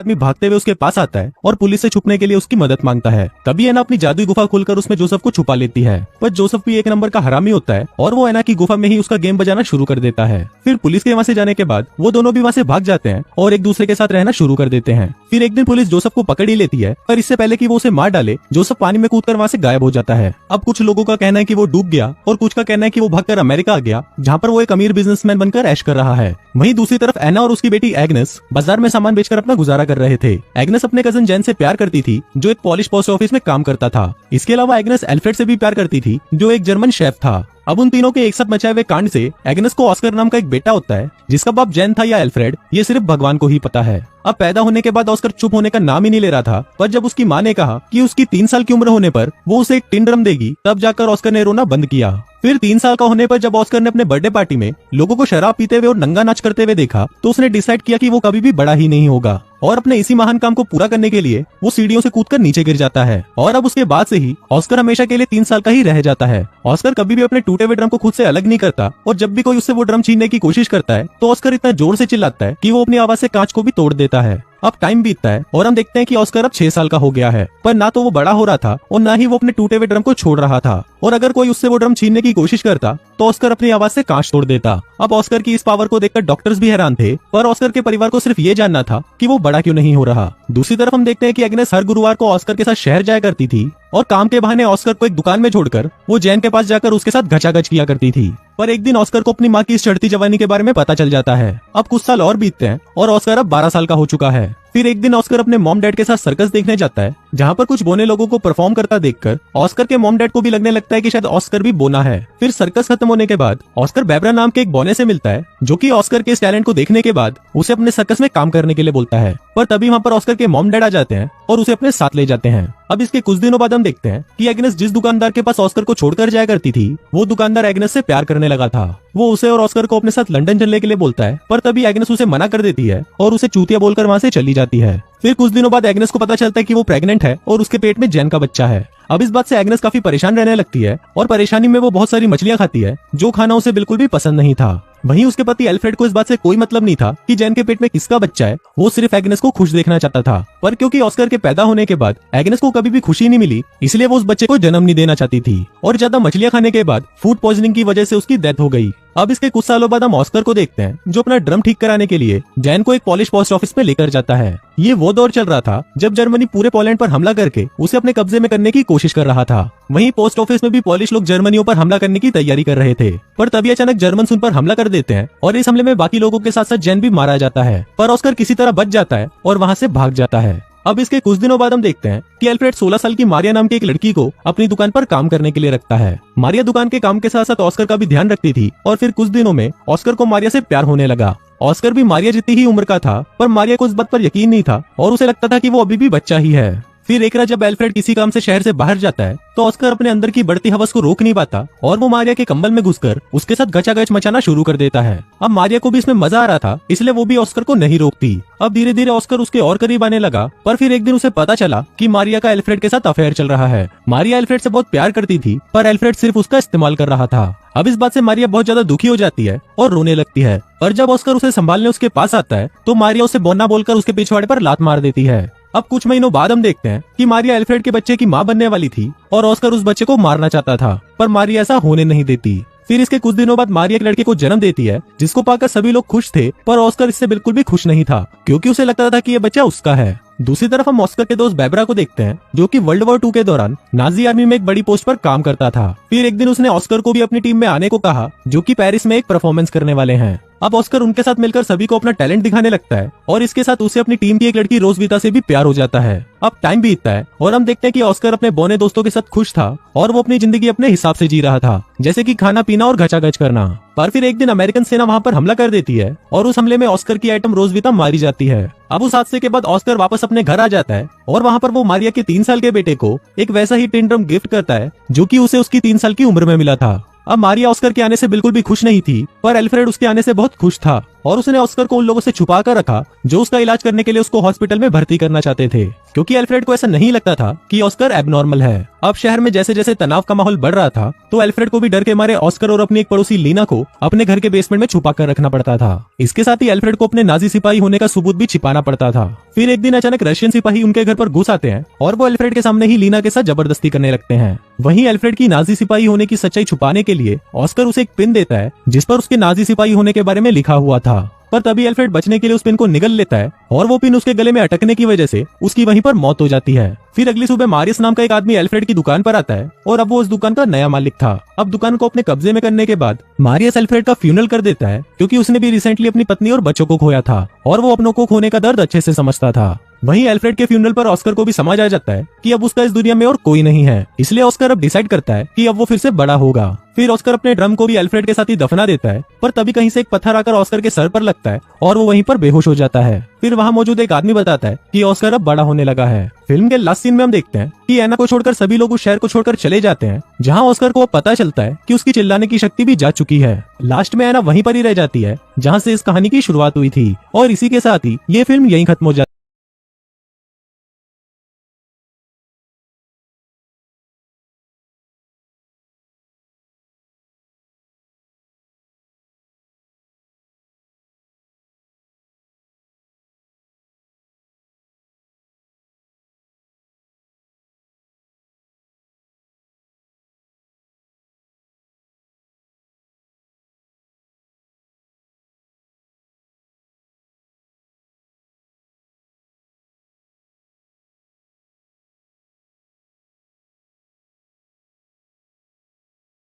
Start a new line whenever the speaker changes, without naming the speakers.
आदमी भागते हुए उसके पास आता है और पुलिस से छुपने के लिए उसकी मदद मांगता है। तभी एना अपनी जादुई गुफा खोलकर उसमें जोसेफ को छुपा लेती है। पर जोसेफ भी एक नंबर का हरामी होता है और वो एना की गुफा में ही उसका गेम बजाना शुरू कर देता है। फिर पुलिस के वहाँ से जाने के बाद वो दोनों भी वहाँ से भाग जाते हैं और एक दूसरे के साथ रहना शुरू कर देते हैं। फिर एक दिन पुलिस जोसेफ को पकड़ ही लेती है, पर इससे पहले कि वो उसे मार डाले जोसेफ पानी में कूदकर वहाँ से गायब हो जाता है। अब कुछ लोगों का कहना है कि वो डूब गया और कुछ का कहना है कि वो भागकर अमेरिका आ गया, जहाँ पर वो एक अमीर बिजनेसमैन बनकर ऐश कर रहा है। वहीं दूसरी तरफ एना और उसकी बेटी एग्नेस बाजार में सामान बेचकर अपना गुजारा कर रहे थे। एग्नेस अपने कजन जैन से प्यार करती थी, जो एक पॉलिश पोस्ट ऑफिस में काम करता था। इसके अलावा एग्नेस एल्फ्रेड से भी प्यार करती थी, जो एक जर्मन शेफ था। अब उन तीनों के एक साथ मचाए हुए कांड से एग्नेस को ऑस्कर नाम का एक बेटा होता है, जिसका बाप जैन था या एल्फ्रेड ये सिर्फ भगवान को ही पता है। अब पैदा होने के बाद ऑस्कर चुप होने का नाम ही नहीं ले रहा था, पर जब उसकी माँ ने कहा कि उसकी 3 साल की उम्र होने पर वो उसे एक टिन ड्रम देगी, तब जाकर ऑस्कर ने रोना बंद किया। फिर 3 साल का होने पर जब ऑस्कर ने अपने बर्थडे पार्टी में लोगों को शराब पीते हुए और नंगा नाच करते हुए देखा, तो उसने डिसाइड किया कि वो कभी भी बड़ा ही नहीं होगा और अपने इसी महान काम को पूरा करने के लिए वो सीढ़ियों से कूदकर नीचे गिर जाता है। और अब उसके बाद से ही ऑस्कर हमेशा के लिए 3 साल का ही रह जाता है। ऑस्कर कभी भी अपने टूटे हुए ड्रम को खुद से अलग नहीं करता और जब भी कोई उससे वो ड्रम छीनने की कोशिश करता है तो ऑस्कर इतना जोर से चिल्लाता है कि वो अपनी आवाज से कांच को भी तोड़ देता है। अब टाइम बीतता है और हम देखते हैं कि ऑस्कर अब 6 साल का हो गया है, पर ना तो वो बड़ा हो रहा था और ना ही वो अपने टूटे हुए ड्रम को छोड़ रहा था। और अगर कोई उससे वो ड्रम छीनने की कोशिश करता तो ऑस्कर अपनी आवाज से कांच तोड़ देता। अब ऑस्कर की इस पावर को देखकर डॉक्टर्स भी हैरान थे, पर ऑस्कर के परिवार को सिर्फ ये जानना था कि वो बड़ा क्यों नहीं हो रहा। दूसरी तरफ हम देखते हैं कि एग्नेस हर गुरुवार को ऑस्कर के साथ शहर जाया करती थी और काम के बहाने ऑस्कर को एक दुकान में छोड़कर वो जैन के पास जाकर उसके साथ घचाघच किया करती थी। पर एक दिन ऑस्कर को अपनी माँ की इस चढ़ती जवानी के बारे में पता चल जाता है। अब कुछ साल और बीतते हैं और ऑस्कर अब 12 साल का हो चुका है। फिर एक दिन ऑस्कर अपने मॉम डैड के साथ सर्कस देखने जाता है, जहाँ पर कुछ बोने लोगों को परफॉर्म करता देखकर ऑस्कर के मॉम डैड को भी लगने लगता है कि शायद ऑस्कर भी बोना है। फिर सर्कस खत्म होने के बाद ऑस्कर बेब्रा नाम के एक बोने से मिलता है, जो कि ऑस्कर के इस टैलेंट को देखने के बाद उसे अपने सर्कस में काम करने के लिए बोलता है। पर तभी वहाँ पर ऑस्कर के मॉम डैड आ जाते हैं और उसे अपने साथ ले जाते हैं। अब इसके कुछ दिनों बाद हम देखते हैं कि एग्नेस जिस दुकानदार के पास ऑस्कर को छोड़कर जाया करती थी, वो दुकानदार एग्नेस से प्यार करने लगा था। वो उसे और ऑस्कर को अपने साथ लंदन चलने के लिए बोलता है, पर तभी एग्नेस उसे मना कर देती है और उसे चूतिया बोलकर वहाँ से चली जाती है। फिर कुछ दिनों बाद एग्नेस को पता चलता है कि वो प्रेग्नेंट है और उसके पेट में जैन का बच्चा है। अब इस बात से एग्नेस काफी परेशान रहने लगती है और परेशानी में वो बहुत सारी मछलियां खाती है, जो खाना उसे बिल्कुल भी पसंद नहीं था। वहीं उसके पति एल्फ्रेड को इस बात से कोई मतलब नहीं था कि जैन के पेट में किसका बच्चा है, वो सिर्फ एग्नेस को खुश देखना चाहता था। पर क्योंकि ऑस्कर के पैदा होने के बाद एग्नेस को कभी भी खुशी नहीं मिली, इसलिए वो उस बच्चे को जन्म नहीं देना चाहती थी और ज्यादा मछलियां खाने के बाद फूड पॉइजनिंग की वजह से उसकी डेथ हो गई। अब इसके कुछ सालों बाद हम ऑस्कर को देखते हैं, जो अपना ड्रम ठीक कराने के लिए जैन को एक पॉलिश पोस्ट ऑफिस में लेकर जाता है। ये वो दौर चल रहा था जब जर्मनी पूरे पोलैंड पर हमला करके उसे अपने कब्जे में करने की कोशिश कर रहा था। वहीं पोस्ट ऑफिस में भी पॉलिश लोग जर्मनियों पर हमला करने की तैयारी कर रहे थे, पर तभी अचानक जर्मन उन पर हमला कर देते हैं और इस हमले में बाकी लोगों के साथ साथ जैन भी मारा जाता है। पर ऑस्कर किसी तरह बच जाता है और वहाँ से भाग जाता है। अब इसके कुछ दिनों बाद हम देखते हैं कि एल्फ्रेड 16 साल की मारिया नाम की एक लड़की को अपनी दुकान पर काम करने के लिए रखता है। मारिया दुकान के काम के साथ साथ ऑस्कर का भी ध्यान रखती थी और फिर कुछ दिनों में ऑस्कर को मारिया से प्यार होने लगा। ऑस्कर भी मारिया जितनी ही उम्र का था, पर मारिया को इस बात पर यकीन नहीं था और उसे लगता था कि वो अभी भी बच्चा ही है। फिर एक रात जब एल्फ्रेड किसी काम से शहर से बाहर जाता है, तो ऑस्कर अपने अंदर की बढ़ती हवस को रोक नहीं पाता और वो मारिया के कंबल में घुसकर उसके साथ गचागच मचाना शुरू कर देता है। अब मारिया को भी इसमें मजा आ रहा था, इसलिए वो भी ऑस्कर को नहीं रोकती। अब धीरे धीरे ऑस्कर उसके और करीब आने लगा, पर फिर एक दिन उसे पता चला कि मारिया का एल्फ्रेड के साथ अफेयर चल रहा है। मारिया एल्फ्रेड से बहुत प्यार करती थी, पर एल्फ्रेड सिर्फ उसका इस्तेमाल कर रहा था। अब इस बात से मारिया बहुत ज्यादा दुखी हो जाती है और रोने लगती है। पर जब ऑस्कर उसे संभालने उसके पास आता है, तो मारिया उसे बोना बोलकर उसके पिछवाड़े पर लात मार देती है। अब कुछ महीनों बाद हम देखते हैं कि मारिया एल्फ्रेड के बच्चे की माँ बनने वाली थी और ऑस्कर उस बच्चे को मारना चाहता था, पर मारिया ऐसा होने नहीं देती। फिर इसके कुछ दिनों बाद मारिया एक लड़के को जन्म देती है, जिसको पाकर सभी लोग खुश थे, पर ऑस्कर इससे बिल्कुल भी खुश नहीं था, क्योंकि उसे लगता था कि ये बच्चा उसका है। दूसरी तरफ हम ऑस्कर के दोस्त बेब्रा को देखते हैं, जो कि वर्ल्ड वॉर 2 के दौरान नाजी आर्मी में एक बड़ी पोस्ट पर काम करता था। फिर एक दिन उसने ऑस्कर को भी अपनी टीम में आने को कहा, जो कि पेरिस में एक परफॉर्मेंस करने वाले हैं। अब ऑस्कर उनके साथ मिलकर सभी को अपना टैलेंट दिखाने लगता है और इसके साथ उसे अपनी टीम की एक लड़की रोजविता से भी प्यार हो जाता है। अब टाइम बीतता है और हम देखते हैं कि ऑस्कर अपने बौने दोस्तों के साथ खुश था और वो अपनी जिंदगी अपने हिसाब से जी रहा था, जैसे कि खाना पीना और घचाघच करना। पर फिर एक दिन अमेरिकन सेना वहाँ पर हमला कर देती है और उस हमले में ऑस्कर की आइटम रोजविता मारी जाती है। अब उस हादसे के बाद ऑस्कर वापस अपने घर आ जाता है और वहाँ पर वो मारिया के 3 साल के बेटे को एक वैसा ही टिन ड्रम गिफ्ट करता है, जो कि उसे उसकी 3 साल की उम्र में मिला था। अब मारिया ऑस्कर के आने से बिल्कुल भी खुश नहीं थी, पर एल्फ्रेड उसके आने से बहुत खुश था। और उसने ऑस्कर को उन लोगों से छुपा कर रखा जो उसका इलाज करने के लिए उसको हॉस्पिटल में भर्ती करना चाहते थे, क्योंकि एल्फ्रेड को ऐसा नहीं लगता था कि ऑस्कर एबनॉर्मल है। अब शहर में जैसे जैसे तनाव का माहौल बढ़ रहा था तो एल्फ्रेड को भी डर के मारे ऑस्कर और अपनी एक पड़ोसी लीना को अपने घर के बेसमेंट में छुपा कर रखना पड़ता था। इसके साथ ही एल्फ्रेड को अपने नाजी सिपाही होने का सबूत भी छिपाना पड़ता था। फिर एक दिन अचानक रशियन सिपाही उनके घर पर घुस आते हैं और वो एल्फ्रेड के सामने ही लीना के साथ जबरदस्ती करने लगते हैं। वहीं एल्फ्रेड की नाजी सिपाही होने की सच्चाई छुपाने के लिए ऑस्कर उसे एक पिन देता है जिस पर उसके नाजी सिपाही होने के बारे में लिखा हुआ था, पर तभी एल्फ्रेड बचने के लिए उस पिन को निगल लेता है और वो पिन उसके गले में अटकने की वजह से उसकी वहीं पर मौत हो जाती है। फिर अगली सुबह मारियस नाम का एक आदमी एल्फ्रेड की दुकान पर आता है और अब वो उस दुकान का नया मालिक था। अब दुकान को अपने कब्जे में करने के बाद मारियस एल्फ्रेड का फ्यूनरल कर देता है, क्योंकि उसने भी रिसेंटली अपनी पत्नी और बच्चों को खोया था और वो अपनों को खोने का दर्द अच्छे से समझता था। वहीं एल्फ्रेड के फ्यूनरल पर ऑस्कर को भी समझ आ जाता है कि अब उसका इस दुनिया में और कोई नहीं है, इसलिए ऑस्कर अब डिसाइड करता है कि अब वो फिर से बड़ा होगा। फिर ऑस्कर अपने ड्रम को भी एल्फ्रेड के साथ ही दफना देता है, पर तभी कहीं से एक पत्थर आकर ऑस्कर के सर पर लगता है और वो वहीं पर बेहोश हो जाता है। फिर वहाँ मौजूद एक आदमी बताता है कि ऑस्कर अब बड़ा होने लगा है। फिल्म के लास्ट सीन में हम देखते हैं कि एना को छोड़कर सभी लोग उस शहर को छोड़कर चले जाते हैं, जहाँ ऑस्कर को अब पता चलता है कि उसकी चिल्लाने की शक्ति भी जा चुकी है। लास्ट में एना वहीं पर ही रह जाती है जहाँ से इस कहानी की शुरुआत हुई थी और इसी के साथ ही ये फिल्म यहीं खत्म हो जाती है।